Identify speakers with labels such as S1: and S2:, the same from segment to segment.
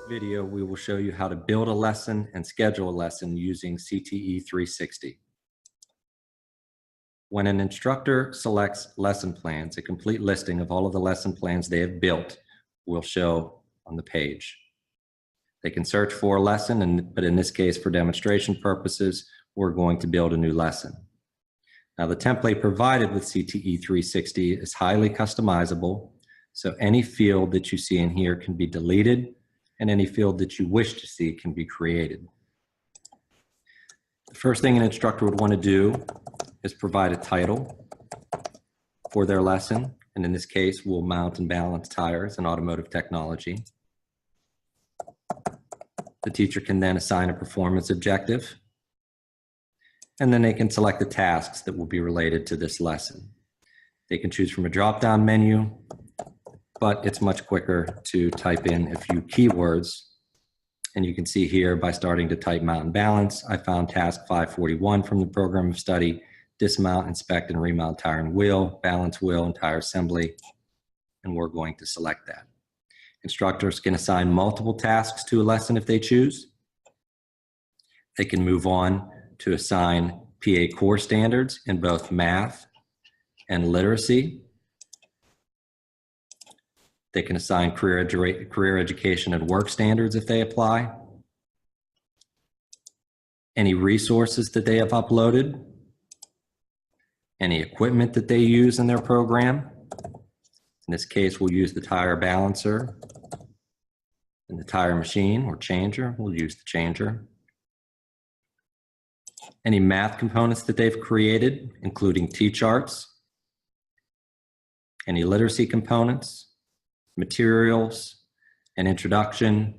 S1: Video, we will show you how to build a lesson and schedule a lesson using CTE-360. When an instructor selects lesson plans, a complete listing of all of the lesson plans they have built will show on the page. They can search for a lesson, but in this case, for demonstration purposes, we're going to build a new lesson. Now, the template provided with CTE-360 is highly customizable, so any field that you see in here can be deleted, and any field that you wish to see can be created. The first thing an instructor would want to do is provide a title for their lesson, and in this case, we'll mount and balance tires and automotive technology. The teacher can then assign a performance objective, and then they can select the tasks that will be related to this lesson. They can choose from a drop-down menu, but it's much quicker to type in a few keywords. And you can see here by starting to type mount and balance, I found task 541 from the program of study: dismount, inspect, and remount tire and wheel, balance wheel, and tire assembly. And we're going to select that. Instructors can assign multiple tasks to a lesson if they choose. They can move on to assign PA core standards in both math and literacy. They can assign career education and work standards if they apply. Any resources that they have uploaded. Any equipment that they use in their program. In this case, we'll use the tire balancer and the tire machine or changer. We'll use the changer. Any math components that they've created, including T-charts. Any literacy components, materials, an introduction,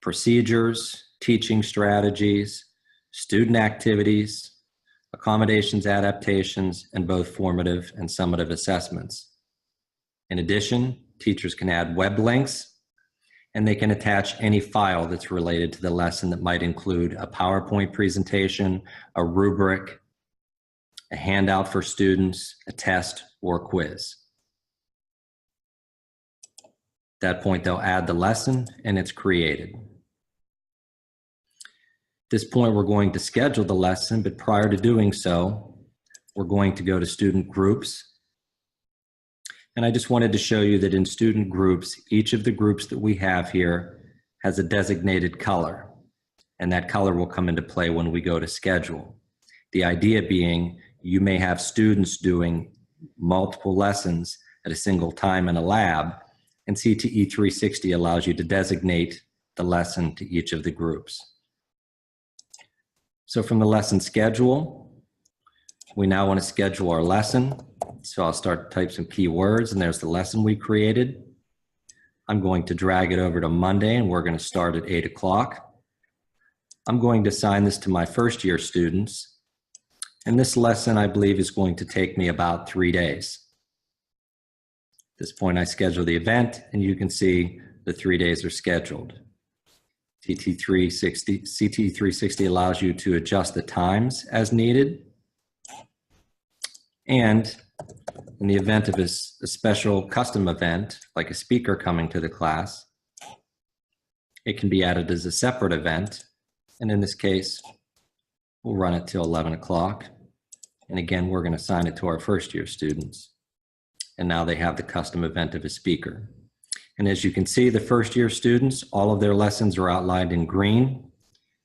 S1: procedures, teaching strategies, student activities, accommodations, adaptations, and both formative and summative assessments. In addition, teachers can add web links, and they can attach any file that's related to the lesson that might include a PowerPoint presentation, a rubric, a handout for students, a test, or a quiz. At that point, they'll add the lesson, and it's created. At this point, we're going to schedule the lesson, but prior to doing so, we're going to go to student groups. And I just wanted to show you that in student groups, each of the groups that we have here has a designated color, and that color will come into play when we go to schedule. The idea being, you may have students doing multiple lessons at a single time in a lab, and CTE-360 allows you to designate the lesson to each of the groups. So from the lesson schedule, we now want to schedule our lesson. So I'll start to type some keywords, and there's the lesson we created. I'm going to drag it over to Monday, and we're going to start at 8 o'clock. I'm going to assign this to my first year students, and this lesson I believe is going to take me about 3 days. At this point, I schedule the event, and you can see the 3 days are scheduled. CTE-360 allows you to adjust the times as needed. And in the event of a special custom event, like a speaker coming to the class, it can be added as a separate event. And in this case, we'll run it till 11 o'clock. And again, we're going to assign it to our first year students. And now they have the custom event of a speaker. And as you can see, the first year students, all of their lessons are outlined in green.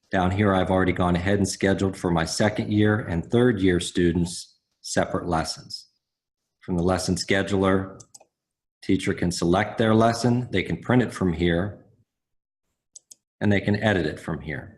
S1: Down here, I've already gone ahead and scheduled for my second year and third year students separate lessons. From the lesson scheduler, teacher can select their lesson, they can print it from here, and they can edit it from here.